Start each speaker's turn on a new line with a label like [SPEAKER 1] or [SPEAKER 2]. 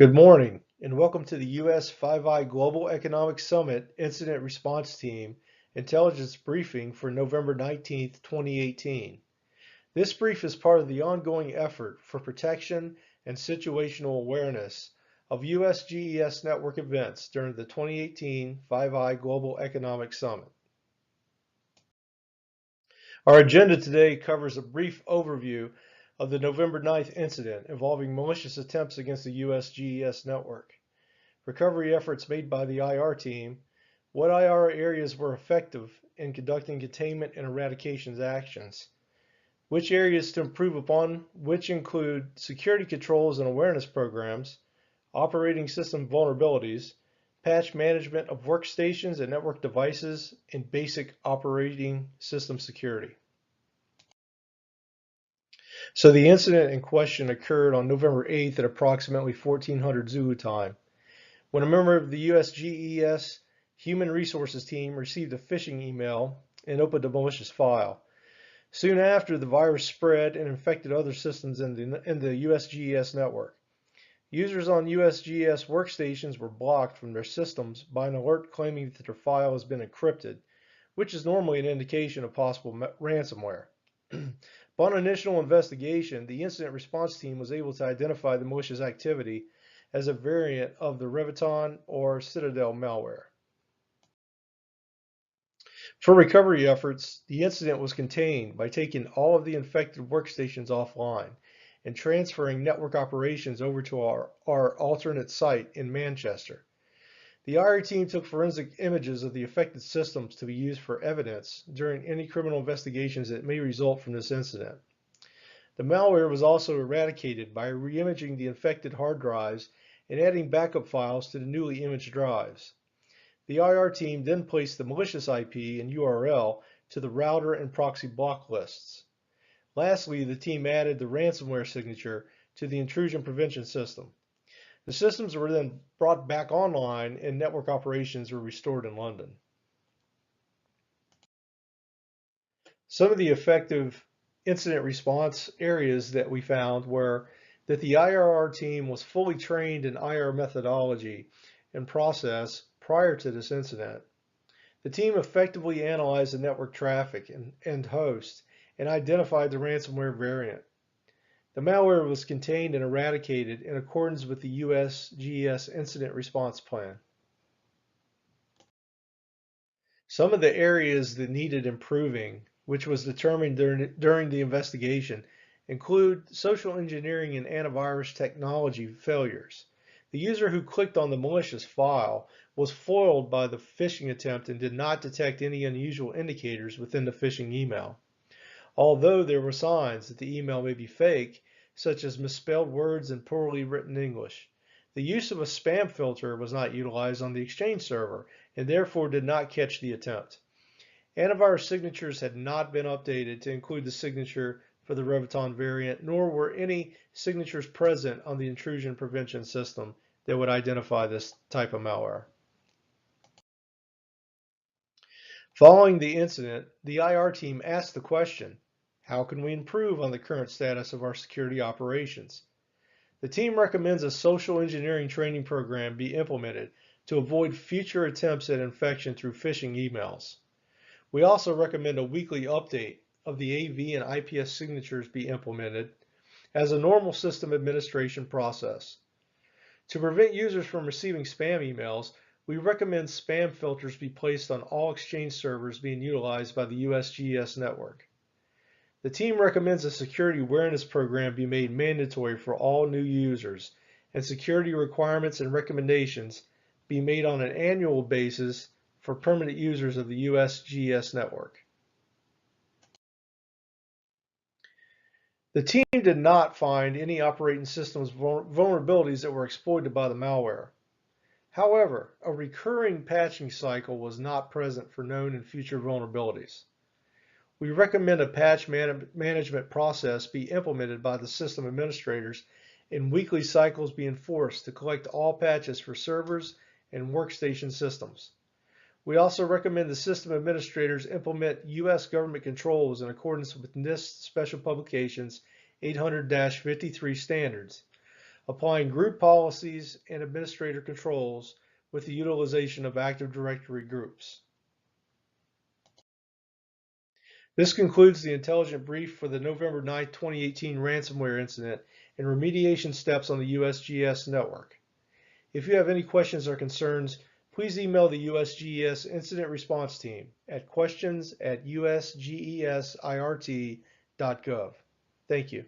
[SPEAKER 1] Good morning, and welcome to the U.S. Five Eye Global Economic Summit Incident Response Team Intelligence Briefing for November 19th, 2018. This brief is part of the ongoing effort for protection and situational awareness of U.S. GES network events during the 2018 Five Eye Global Economic Summit. Our agenda today covers a brief overview of the November 9th incident involving malicious attempts against the U.S. GES network, recovery efforts made by the IR team, what IR areas were effective in conducting containment and eradication actions, which areas to improve upon, which include security controls and awareness programs, operating system vulnerabilities, patch management of workstations and network devices, and basic operating system security. So the incident in question occurred on November 8th at approximately 1400 Zulu time, when a member of the US GES Human Resources team received a phishing email and opened a malicious file. Soon after, the virus spread and infected other systems in the US GES network. Users on US GES workstations were blocked from their systems by an alert claiming that their file has been encrypted, which is normally an indication of possible ransomware. Upon initial investigation, the incident response team was able to identify the malicious activity as a variant of the Reviton or Citadel malware. For recovery efforts, the incident was contained by taking all of the infected workstations offline and transferring network operations over to our alternate site in Manchester. The IR team took forensic images of the affected systems to be used for evidence during any criminal investigations that may result from this incident. The malware was also eradicated by reimaging the infected hard drives and adding backup files to the newly imaged drives. The IR team then placed the malicious IP and URL to the router and proxy block lists. Lastly, the team added the ransomware signature to the intrusion prevention system. The systems were then brought back online and network operations were restored in London. Some of the effective incident response areas that we found were that the IR team was fully trained in IR methodology and process prior to this incident. The team effectively analyzed the network traffic and host and identified the ransomware variant. The malware was contained and eradicated in accordance with the US GES Incident Response Plan. Some of the areas that needed improving, which was determined during the investigation, include social engineering and antivirus technology failures. The user who clicked on the malicious file was foiled by the phishing attempt and did not detect any unusual indicators within the phishing email. Although there were signs that the email may be fake, such as misspelled words and poorly written English. The use of a spam filter was not utilized on the Exchange server and therefore did not catch the attempt. Antivirus signatures had not been updated to include the signature for the Reviton variant, nor were any signatures present on the intrusion prevention system that would identify this type of malware. Following the incident, the IR team asked the question, how can we improve on the current status of our security operations? The team recommends a social engineering training program be implemented to avoid future attempts at infection through phishing emails. We also recommend a weekly update of the AV and IPS signatures be implemented as a normal system administration process. To prevent users from receiving spam emails, we recommend spam filters be placed on all Exchange servers being utilized by the US GES network. The team recommends a security awareness program be made mandatory for all new users, and security requirements and recommendations be made on an annual basis for permanent users of the US GES network. The team did not find any operating systems vulnerabilities that were exploited by the malware. However, a recurring patching cycle was not present for known and future vulnerabilities. We recommend a patch management process be implemented by the system administrators and weekly cycles be enforced to collect all patches for servers and workstation systems. We also recommend the system administrators implement U.S. government controls in accordance with NIST Special Publications 800-53 standards. applying group policies and administrator controls with the utilization of Active Directory groups. This concludes the intelligent brief for the November 9, 2018 ransomware incident and remediation steps on the USGS network. If you have any questions or concerns, please email the USGS Incident Response Team at questions@usgesirt.gov. Thank you.